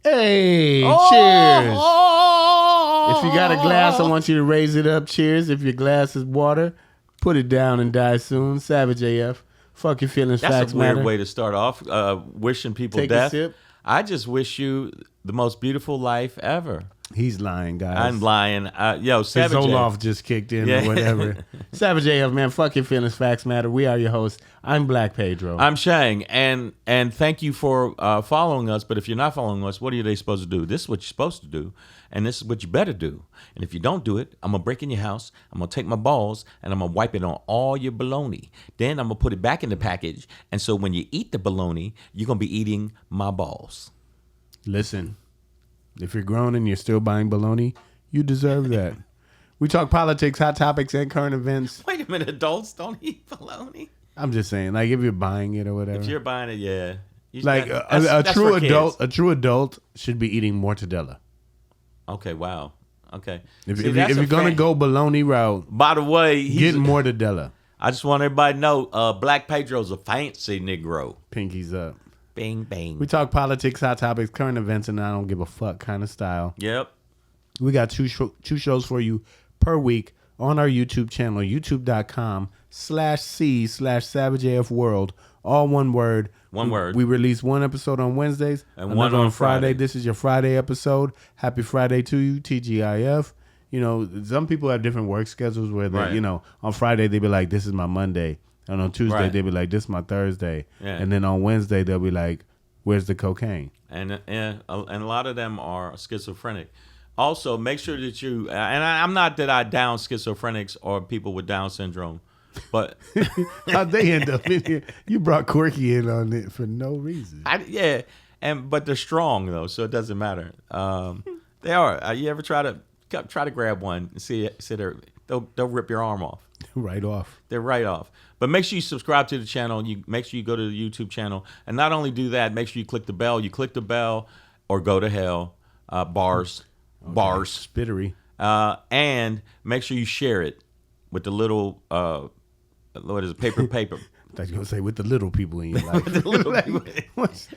Hey, cheers. If you got a glass, I want you to raise it up. Cheers. If your glass is water, put it down and die soon. Savage AF. Fuck your feelings, That's facts a weird matter. way to start off. Wishing people Take a death. sip. I just wish you the most beautiful life ever. He's lying, guys. I'm lying. Yo, His Savage Zoloft AF. just kicked in Yeah. or whatever. Savage AF, man. Fuck your feelings, facts matter. We are your hosts. I'm Black Pedro. I'm Shang, and thank you for following us. But if you're not following us, what are they supposed to do? This is what you're supposed to do, and this is what you better do. And if you don't do it, I'm gonna break in your house. I'm gonna take my balls and I'm gonna wipe it on all your bologna. Then I'm gonna put it back in the package, and so when you eat the bologna, you're gonna be eating my balls. Listen, if you're grown and you're still buying bologna, you deserve that. We talk politics, hot topics, and current events. Wait a minute, adults don't eat bologna. I'm just saying, like if you're buying it or whatever. If you're buying it, yeah. Like That's true for kids. adult, a true adult should be eating mortadella. Okay, wow. Okay. If See, you're gonna go bologna route, by the way, get mortadella. I just want everybody to know, Black Pedro's a fancy Negro. Pinkies up. Bing, bang. We talk politics, hot topics, current events, and I don't give a fuck kind of style. Yep. We got two shows for you per week on our YouTube channel, youtube.com/C/SavageAFWorld. All one word. One word. We release one episode on Wednesdays And another one on Friday. Friday. This is your Friday episode. Happy Friday to you, TGIF. You know, some people have different work schedules where they, Right. you know, on Friday they be like, this is my Monday. And on Tuesday Right. they be like, this is my Thursday. Yeah. And then on Wednesday they'll be like, where's the cocaine? And a lot of them are schizophrenic. Also, make sure that you, and I'm not that I down schizophrenics or people with Down syndrome, but How'd they end up in here? You brought Quirky in on it for no reason. but they're strong though, so it doesn't matter. They are. You ever try to grab one and see they'll rip your arm off. Right off. They're right off. But make sure you subscribe to the channel. You make sure you go to the YouTube channel, and not only do that, make sure you click the bell. You click the bell, or go to hell. Bars. Spittery. And make sure you share it with the little what is it? Paper. I thought you were going to say with the little people in your life. The little people. I was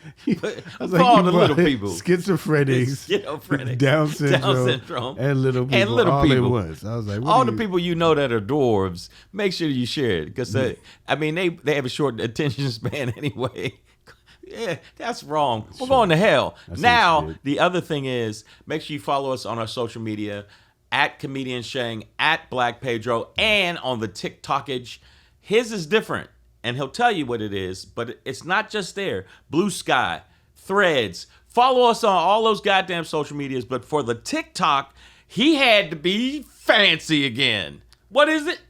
For all the you little brought people. Schizophrenics, Down syndrome, and little people, little all people. at once. I was like, what All are the you- people you know that are dwarves, make sure you share it because they have a short attention span anyway. Yeah, that's wrong. We're going to hell. Now, the other thing is, make sure you follow us on our social media at Comedian Shang, at Black Pedro, and on the TikTokage. His is different, and he'll tell you what it is, but it's not just there. Blue Sky, Threads. Follow us on all those goddamn social medias, but for the TikTok, he had to be fancy again. What is it?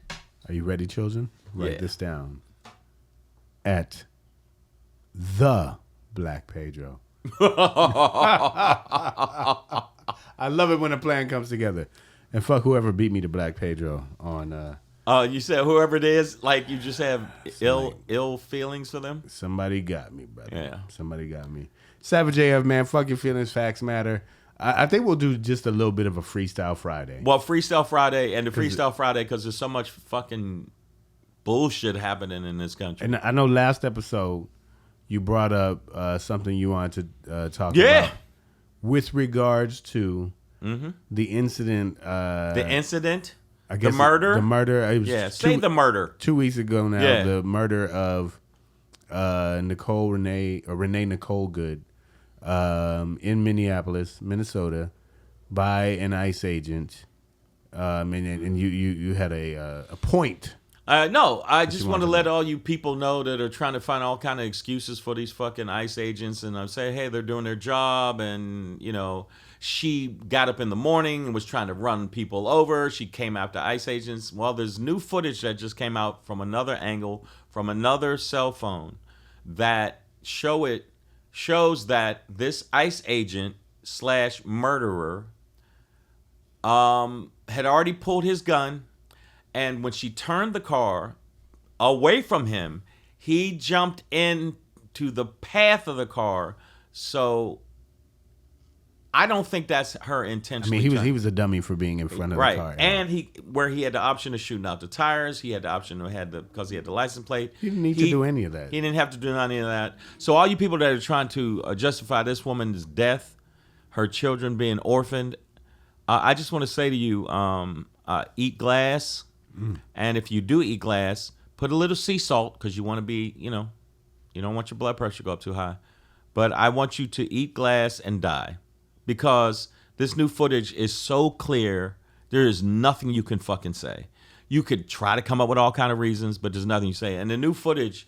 Are you ready, children? Write Yeah. this down. At the Black Pedro. I love it when a plan comes together. And fuck whoever beat me to Black Pedro on You said whoever it is, like you just have ill feelings for them? somebody got me, brother. Yeah. Somebody got me. Savage AF, man, fuck your feelings, facts matter. I think we'll do just a little bit of a Freestyle Friday. Well, Freestyle Friday and the Freestyle Friday because there's so much fucking bullshit happening in this country. And I know last episode you brought up something you wanted to talk Yeah. about with regards to the incident. The incident, I guess the murder. The murder. It was Yeah, say the murder. 2 weeks ago now. Yeah. The murder of Renee Nicole Good in Minneapolis, Minnesota, by an ICE agent. And you had a point. No, I just you want to wanted let all you people know that are trying to find all kind of excuses for these fucking ICE agents and say, hey, they're doing their job. And, you know, she got up in the morning and was trying to run people over. She came after ICE agents. Well, there's new footage that just came out from another angle, from another cell phone that shows that this ICE agent slash murderer had already pulled his gun, and when she turned the car away from him, he jumped into the path of the car. So I don't think that's her intention. I mean, he was a dummy for being in front of the car. And he had the option of shooting out the tires. He had the option because he had the license plate. He didn't need to do any of that. He didn't have to do any of that. So all you people that are trying to justify this woman's death, her children being orphaned, I just want to say to you, eat glass. And if you do eat glass, put a little sea salt because you want to be, you don't want your blood pressure to go up too high. But I want you to eat glass and die. Because this new footage is so clear, there is nothing you can fucking say. You could try to come up with all kind of reasons, but there's nothing you say. And the new footage,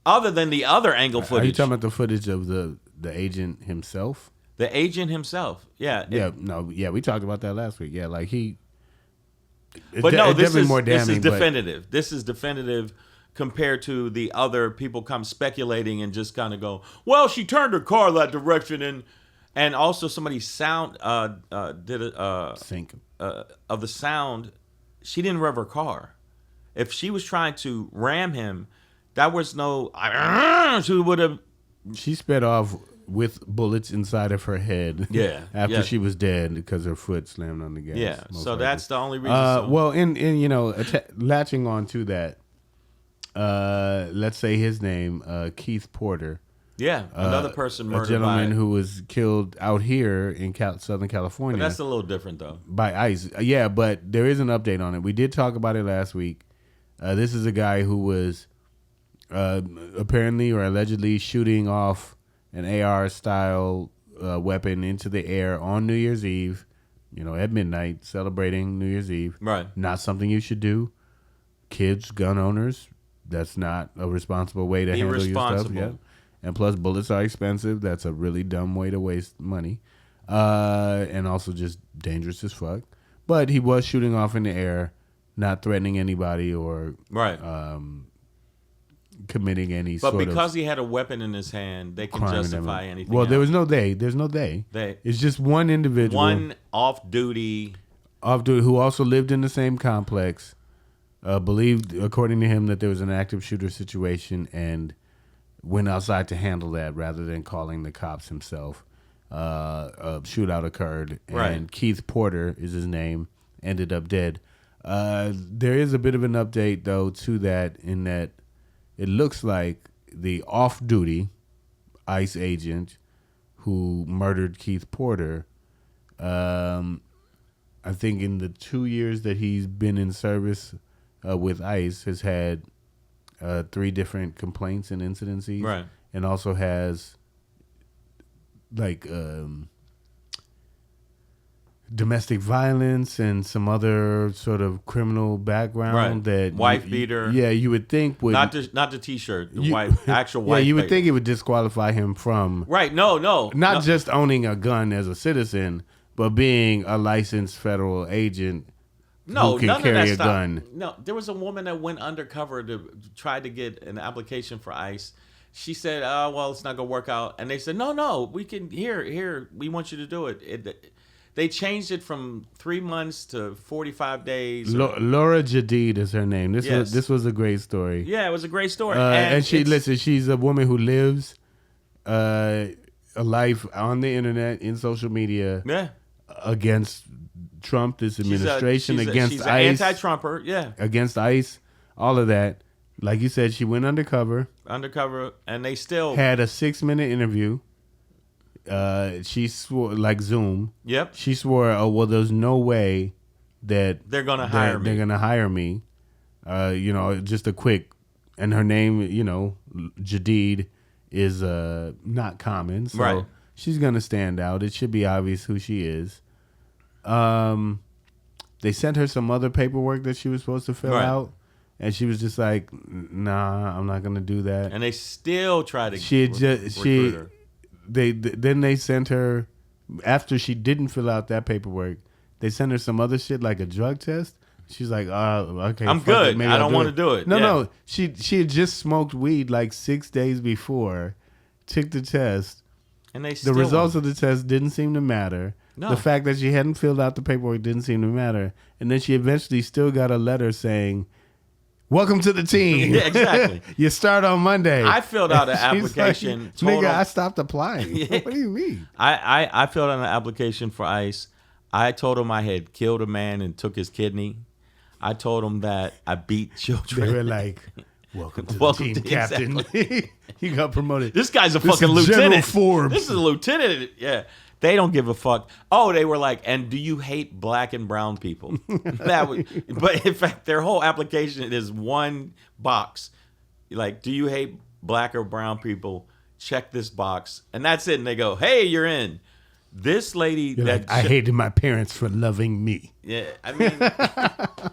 other than the other angle footage. Are you talking about the footage of the agent himself? The agent himself, yeah. We talked about that last week. Yeah, like he. But no, this is definitive. This is definitive compared to the other people come speculating and just kind of go, well, she turned her car that direction and also somebody did a sync of the sound. She didn't rev her car. If she was trying to ram him, that was no. She would have. She sped off with bullets inside of her head. Yeah. After she was dead because her foot slammed on the gas. Yeah. So that's the only reason. Well, latching on to that. Let's say his name, Keith Porter. Yeah, another person murdered. A gentleman who was killed out here in Southern California. But that's a little different, though. By ICE. Yeah, but there is an update on it. We did talk about it last week. This is a guy who was apparently or allegedly shooting off an AR-style weapon into the air on New Year's Eve, at midnight, celebrating New Year's Eve. Right. Not something you should do. Kids, gun owners, that's not a responsible way to handle your stuff. Yeah. And plus, bullets are expensive. That's a really dumb way to waste money. And also just dangerous as fuck. But he was shooting off in the air, not threatening anybody or committing any sort of But because he had a weapon in his hand, they can justify anything Well, else. there was no they. There's no they. It's just one individual. One off-duty who also lived in the same complex, believed, according to him, that there was an active shooter situation and went outside to handle that rather than calling the cops himself. A shootout occurred, and Keith Porter is his name, ended up dead. There is a bit of an update, though, to that, in that it looks like the off-duty ICE agent who murdered Keith Porter, I think in the 2 years that he's been in service with ICE, has had 3 different complaints and incidences, right, and also has like domestic violence and some other sort of criminal background that wife beater. Yeah, you would think would not the T-shirt, the actual wife. Yeah, you would beater. think it would disqualify him from not just owning a gun as a citizen, but being a licensed federal agent. No, who can none carry of that a stuff. gun. No, there was a woman that went undercover to try to get an application for ICE. She said, well, it's not going to work out. And they said, no, we can, here, we want you to do it. They changed it from 3 months to 45 days. Laura Jadid is her name. This was a great story. Yeah, it was a great story. And she's a woman who lives a life on the internet, in social media, against Trump, this administration, against she's ICE. An anti-Trumper, against ICE, all of that. Like you said, she went undercover, and they still had a 6-minute interview. She swore, like Zoom. Yep. She swore, well, there's no way that they're gonna hire me. They're gonna hire me. Just a quick, and her name, Jadid, is not common, so she's gonna stand out. It should be obvious who she is. They sent her some other paperwork that she was supposed to fill out. And she was just like, "Nah, I'm not gonna do that." And they still try to recruit her. Then they sent her, after she didn't fill out that paperwork, they sent her some other shit like a drug test. She's like, "Oh, okay, I'm good. I don't want to do it." No. She had just smoked weed like 6 days before, took the test, And they The still results won. of the test didn't seem to matter. No. The fact that she hadn't filled out the paperwork didn't seem to matter. And then she eventually still got a letter saying, "Welcome to the team." Yeah, exactly. You start on Monday. I filled out an She's application. Like, told nigga, them- I stopped applying. Yeah. What do you mean? I filled out an application for ICE. I told him I had killed a man and took his kidney. I told him that I beat children. They were like, "Welcome to Welcome the team, to- Captain." exactly. You got promoted. This guy's a This fucking is General lieutenant. Forbes. This is a lieutenant. Yeah. They don't give a fuck. Oh, they were like, and do you hate black and brown people? But in fact, their whole application is one box. Like, do you hate black or brown people? Check this box. And that's it. And they go, hey, you're in. This lady You're like, I hated my parents for loving me. Yeah, I mean,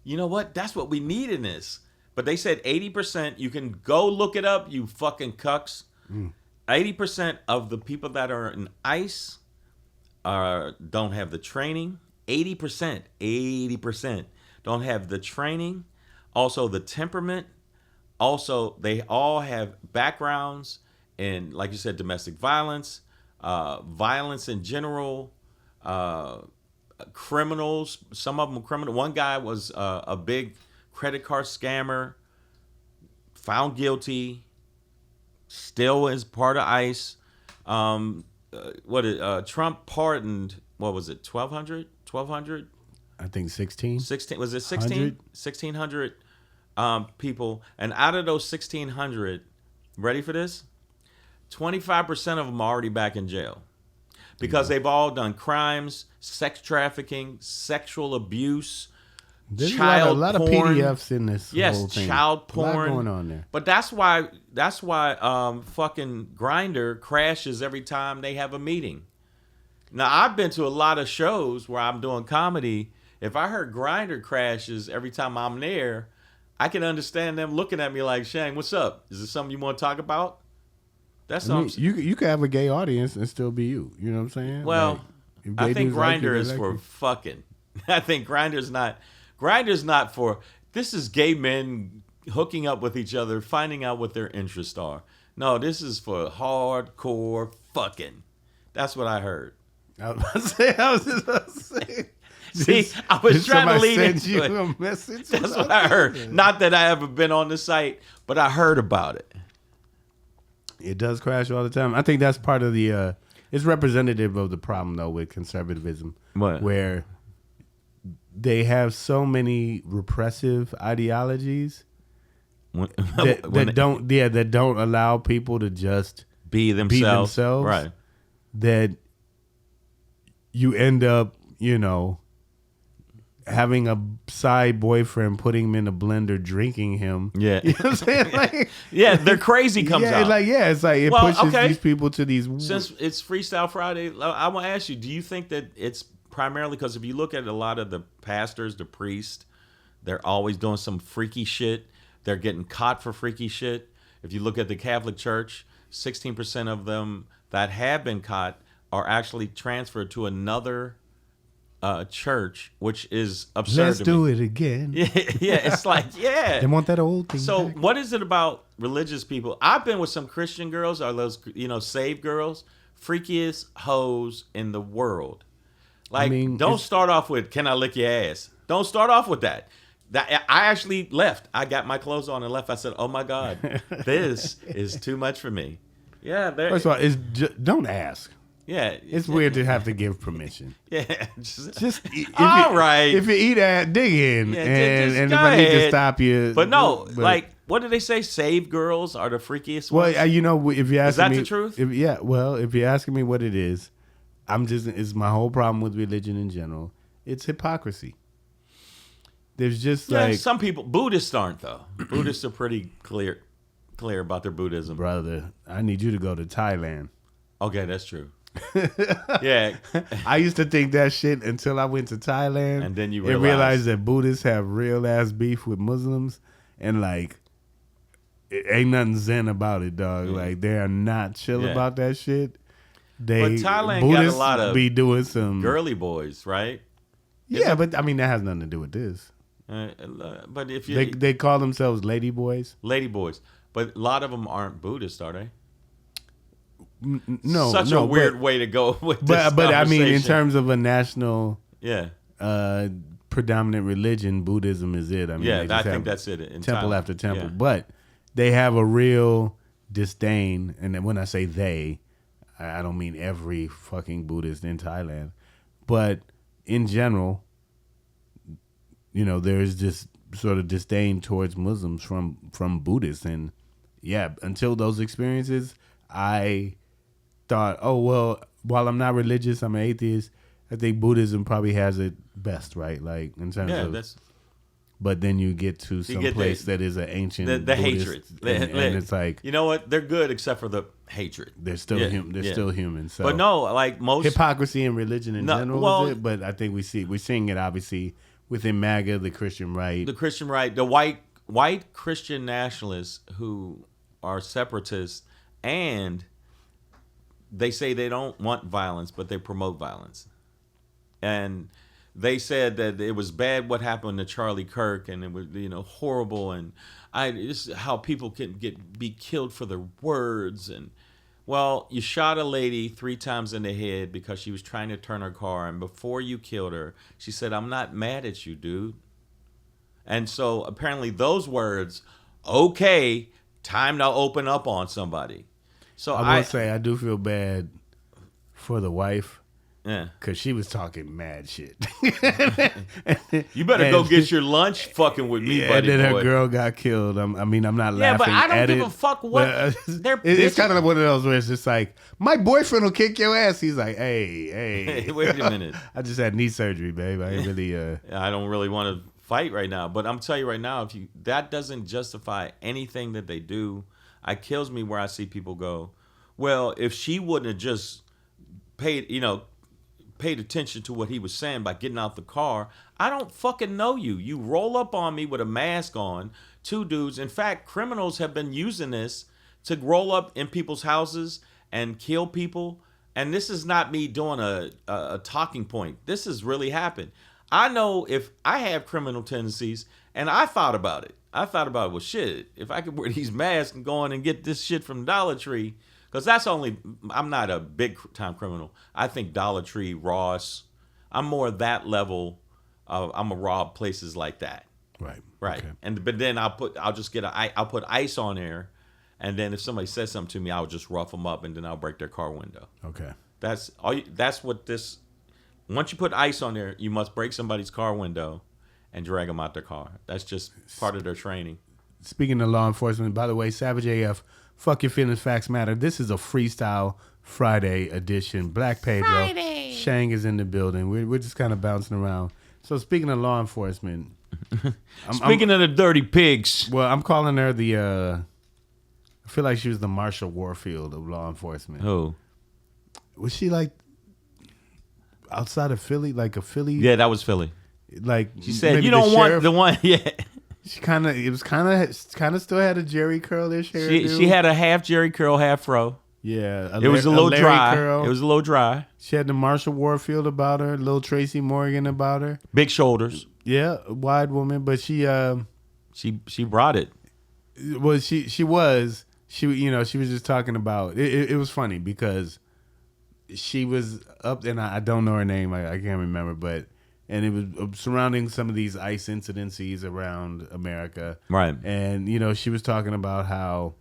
you know what? That's what we need in this. But they said 80%. You can go look it up, you fucking cucks. 80% of the people that are in ICE don't have the training. 80% don't have the training. Also, the temperament. Also, they all have backgrounds in, like you said, domestic violence, violence in general, criminals. Some of them criminal. One guy was a big credit card scammer, found guilty, still is part of ICE. Trump pardoned, what was it, 1,200? I think 16. 16, was it 16? 100? 1,600 people. And out of those 1,600, ready for this? 25% of them are already back in jail. Because they've all done crimes, sex trafficking, sexual abuse, There's child a lot of porn. PDFs in this whole Yes, thing. child A lot porn going on there. But that's why fucking Grindr crashes every time they have a meeting. Now I've been to a lot of shows where I'm doing comedy. If I heard Grindr crashes every time I'm there, I can understand them looking at me like, Shane, what's up? Is this something you want to talk about? That's I mean, something. you could have a gay audience and still be you. You know what I'm saying? Well, Like, if I gay think dudes like you, Grindr they is like for you. fucking. I think Grindr's not for, this is gay men hooking up with each other, finding out what their interests are. No, this is for hardcore fucking. That's what I heard. I was just about to say. See, I was Did trying to somebody lead send into you it. a message? That's what I heard. Not that I ever been on the site, but I heard about it. It does crash all the time. I think that's part of the. It's representative of the problem though with conservatism, What? where they have so many repressive ideologies that don't allow people to just Be themselves. Right. that you end up, having a side boyfriend, putting him in a blender, drinking him. Yeah. You know what I'm saying? Like, Yeah, their crazy comes yeah, out. it's like it Well, pushes okay. these people to these. Since it's Freestyle Friday, I want to ask you, do you think that it's primarily because if you look at a lot of the pastors, the priests, they're always doing some freaky shit. They're getting caught for freaky shit. If you look at the Catholic Church, 16% of them that have been caught are actually transferred to another church, which is absurd. Let's do it again. Yeah, it's like, yeah. They want that old thing. So back. what is it about religious people? I've been with some Christian girls, or those, saved girls, freakiest hoes in the world. Like, don't it's- start off with, can I lick your ass? Don't start off with that. I actually left. I got my clothes on and left. I said, oh my God, this is too much for me. Yeah. First of all, don't ask. Yeah. It's weird to have to give permission. Yeah. Just All right. If you eat at, dig in, Yeah, and just if go I need to ahead. stop you. But no, like, what did they say? Saved girls are the freakiest well, ones? if you ask that me, the truth? If you're asking me what it is, it's my whole problem with religion in general. It's hypocrisy. There's just Yeah, like some people, Buddhists aren't though. Buddhists are pretty clear about their Buddhism. brother, I need you to go to Thailand. Okay, that's true. Yeah, I used to think that shit until I went to Thailand, And then you and realize- realized that Buddhists have real ass beef with Muslims, and like, it ain't nothing zen about it, dog. Like they are not chill Yeah. about that shit. They But Thailand got a Buddhists lot of be doing some girly boys, right? Yeah, but I mean that has nothing to do with this. But if you They call themselves lady boys. lady boys, but a lot of them aren't Buddhist, are they? No, such a weird way to go with this but I mean, in conversation. terms of a national, Yeah. predominant religion, Buddhism is it. I mean, Yeah, they just I think have that's it. In temple Thailand. after temple, Yeah. but they have a real disdain. And then when I say they, I don't mean every fucking Buddhist in Thailand, but in general, there's this sort of disdain towards Muslims from Buddhists. And yeah, until those experiences, I thought, oh, well, while I'm not religious, I'm an atheist. I think Buddhism probably has it best, right? Like in terms of, that's but then you get to some get place that is an ancient the Buddhist, hatred, and it's like, you know what? They're good except for the hatred. they're still they're still human. So, But no, like most hypocrisy in religion in general well, is it, but I think we're seeing it obviously within MAGA, the Christian right. the Christian right, the white Christian nationalists who are separatists, and they say they don't want violence, but they promote violence. And they said that it was bad what happened to Charlie Kirk, and it was horrible, and this is how people can be killed for their words. And well, you shot a lady 3 times in the head because she was trying to turn her car, and before you killed her, she said, "I'm not mad at you, dude." And so apparently those words, okay, time to open up on somebody. So I will say I do feel bad for the wife. Yeah. Because she was talking mad shit. You better go get your lunch fucking with me, buddy. And then boy. her girl got killed. I'm not laughing Yeah, but I at don't give it. a fuck what it's kind of one of those where it's just like, my boyfriend will kick your ass. He's like, hey. Wait a minute. I just had knee surgery, babe. I ain't really. I don't really want to fight right now, but I'm telling you right now, that doesn't justify anything that they do. It kills me where I see people go, well, if she wouldn't have just paid attention to what he was saying by getting out the car, I don't fucking know you. You roll up on me with a mask on, 2 dudes. In fact, criminals have been using this to roll up in people's houses and kill people. And this is not me doing a talking point. This has really happened. I know if I have criminal tendencies, and I thought about it. Well, shit, if I could wear these masks and go in and get this shit from Dollar Tree, because I'm not a big time criminal. I think Dollar Tree, Ross, I'm more that level. I'm gonna rob places like that. Right. Okay. But then I'll put ice on there, and then if somebody says something to me, I'll just rough them up, and then I'll break their car window. Okay. That's all. That's what this. Once you put ice on there, you must break somebody's car window and drag them out their car. That's just part of their training. Speaking of law enforcement, by the way, Savage AF, fuck your feelings, facts matter. This is a Freestyle Friday edition. Black Pedro, Friday. Shang is in the building. We're just kind of bouncing around. So speaking of law enforcement, Speaking of the dirty pigs, well, I'm calling her I feel like she was the Marsha Warfield of law enforcement. who? Was she like outside of Philly, like a Philly? Yeah, that was Philly. Like She said, maybe "You the don't want sheriff? the one." Yeah, She kind of still had a Jerry curl-ish hair. she had a half Jerry curl, half fro. Yeah, It was a little Larry dry. curl. It was a little dry. She had the Marsha Warfield about her, little Tracy Morgan about her. Big shoulders. Yeah, a wide woman, but she brought it. she was just talking about it. It was funny because she was up, and I don't know her name. I can't remember, but and it was surrounding some of these ICE incidences around America, Right. And she was talking about how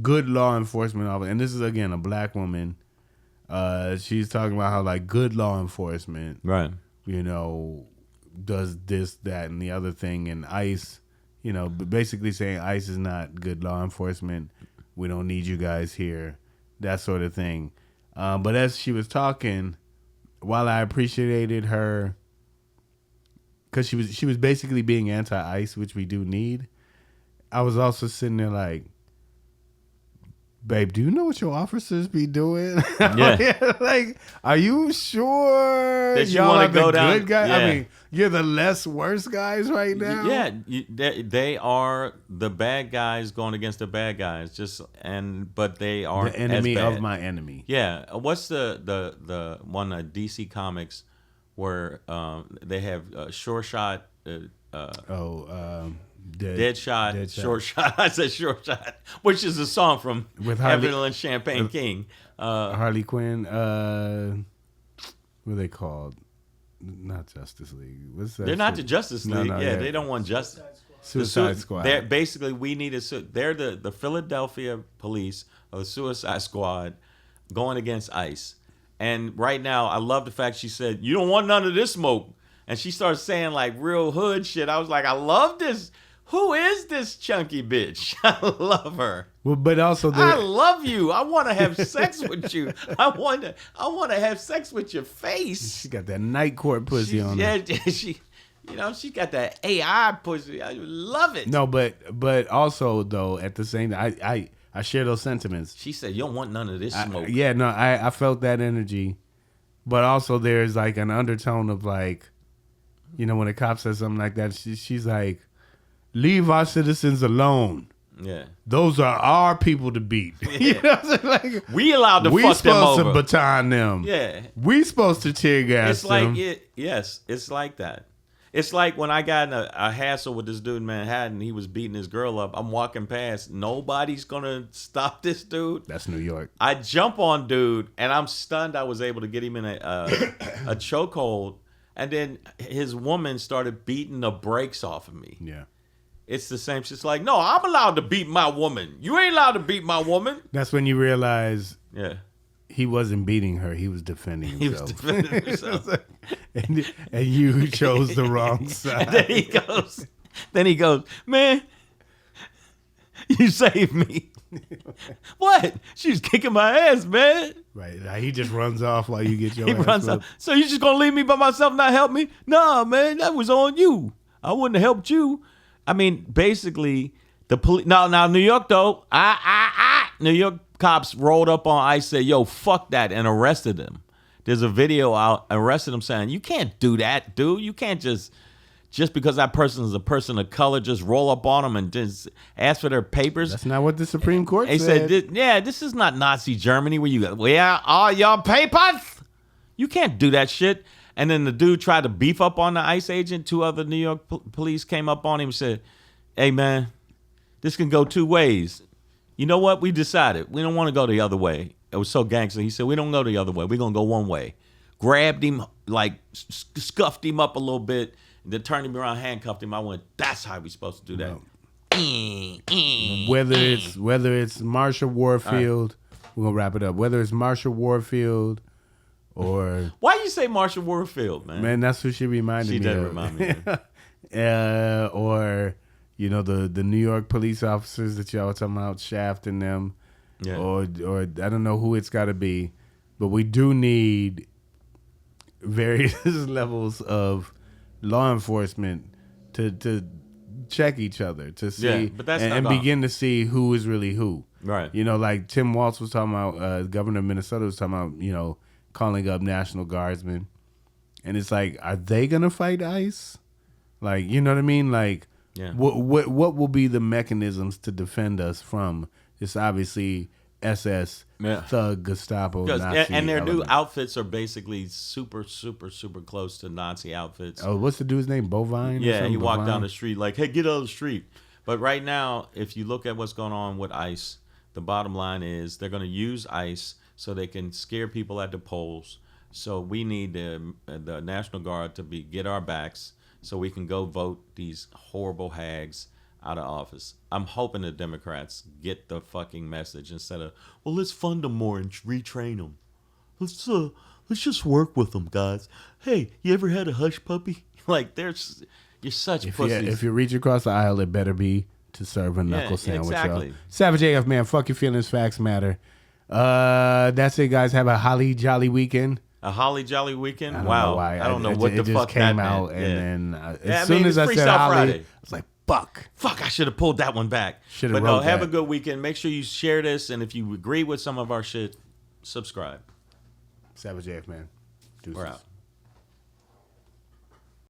good law enforcement, and this is again a black woman. She's talking about how like good law enforcement, Right. does this, that, and the other thing, and ICE, basically saying ICE is not good law enforcement. We don't need you guys here, that sort of thing. But as she was talking, while I appreciated her, because she was basically being anti-ICE, which we do need, I was also sitting there like, babe, do you know what your officers be doing? Yeah. Like, are you sure That you y'all wanna are the go down- good guys? yeah. I mean, you're the less worse guys right now. Yeah, they are the bad guys going against the bad guys. But they are The enemy as bad. of my enemy. Yeah, what's the one DC Comics where they have Sure Shot? Dead shot, short shot. I said short shot, which is a song from With Harley, Evelyn Champagne King. Harley Quinn. What are they called? Not Justice League. What's that? They're not the Justice League. No, they don't want justice. Suicide Squad. They're basically, they're the Philadelphia police or the Suicide Squad going against ICE. And right now, I love the fact she said, "You don't want none of this smoke." And she starts saying like real hood shit. I was like, I love this. Who is this chunky bitch? I love her. Well, but also I love you. I want to have sex with you. I want to have sex with your face. She got that night court pussy on her. Yeah, she got that AI pussy. I love it. No, but also though at the same time, I share those sentiments. She said, "You don't want none of this smoke." I felt that energy, but also there's like an undertone of like, when a cop says something like that, she's like, "Leave our citizens alone. Yeah, those are our people to beat." You know what I'm saying? Like, we allowed to fuck them over. We supposed to baton them. Yeah, we supposed to tear gas it's like them. Yes, it's like that. It's like when I got in a hassle with this dude in Manhattan. He was beating his girl up. I'm walking past. Nobody's gonna stop this dude. That's New York. I jump on dude, and I'm stunned. I was able to get him in a chokehold, and then his woman started beating the brakes off of me. Yeah. It's the same. She's like, "No, I'm allowed to beat my woman. You ain't allowed to beat my woman." That's when you realize, yeah, he wasn't beating her. He was defending himself. He was defending himself. and you chose the wrong side. Then he goes, "Man, you saved me." What? She's kicking my ass, man. Right. Now he just runs off while you get your He ass runs whooped. off. So you just gonna leave me by myself, not help me? Nah, man, that was on you. I wouldn't have helped you. I mean, basically, the police. Now, New York though, New York cops rolled up on ICE, said, "Yo, fuck that," and arrested him. There's a video out, arrested him saying, "You can't do that, dude. You can't just because that person is a person of color, just roll up on them and just ask for their papers." That's not what the Supreme Court They said. This is not Nazi Germany where you go, "Where are your papers?" You can't do that shit. And then the dude tried to beef up on the ICE agent. 2 other New York police came up on him and said, "Hey, man, this can go 2 ways. You know what? We decided we don't want to go the other way." It was so gangster. He said, "We don't go the other way. We're going to go one way." Grabbed him, like scuffed him up a little bit, and then turned him around, handcuffed him. I went, "That's how we supposed to do that." No. Whether it's Marsha Warfield, we're going to wrap it up. Whether it's Marsha Warfield or... Why you say Marsha Warfield, man? Man, that's who she reminded me of. She did remind me of. Or, the New York police officers that y'all were talking about, shafting them. Yeah. Or I don't know who it's got to be. But we do need various levels of law enforcement to check each other, to see but that's and begin to see who is really who. Right. Like Tim Walz was talking about, governor of Minnesota was talking about, calling up National Guardsmen. And it's like, are they going to fight ICE? Like, you know what I mean? Like, what will be the mechanisms to defend us from this obviously SS, thug, Gestapo, Nazi and their element? new outfits are basically super, super, super close to Nazi outfits. Oh, what's the dude's name? Bovine? Yeah, he walked down the street like, "Hey, get out of the street." But right now, if you look at what's going on with ICE, the bottom line is they're going to use ICE so they can scare people at the polls. So we need the National Guard to get our backs so we can go vote these horrible hags out of office. I'm hoping the Democrats get the fucking message instead of, "Well, let's fund them more and retrain them. Let's just work with them, guys. Hey, you ever had a hush puppy?" Like, you're such pussies. If you reach across the aisle, it better be to serve a knuckle sandwich. Exactly. Savage AF, man. Fuck your feelings. Facts matter. That's it, guys. Have a holly jolly weekend. A holly jolly weekend? Wow. I don't know what the fuck came that out. meant. And then as soon as I said Freestyle holly, Friday. I was like, fuck, I should have pulled that one back. But no, have a good weekend. Make sure you share this, and if you agree with some of our shit, subscribe. Savage AF, man. Deuces. We're out.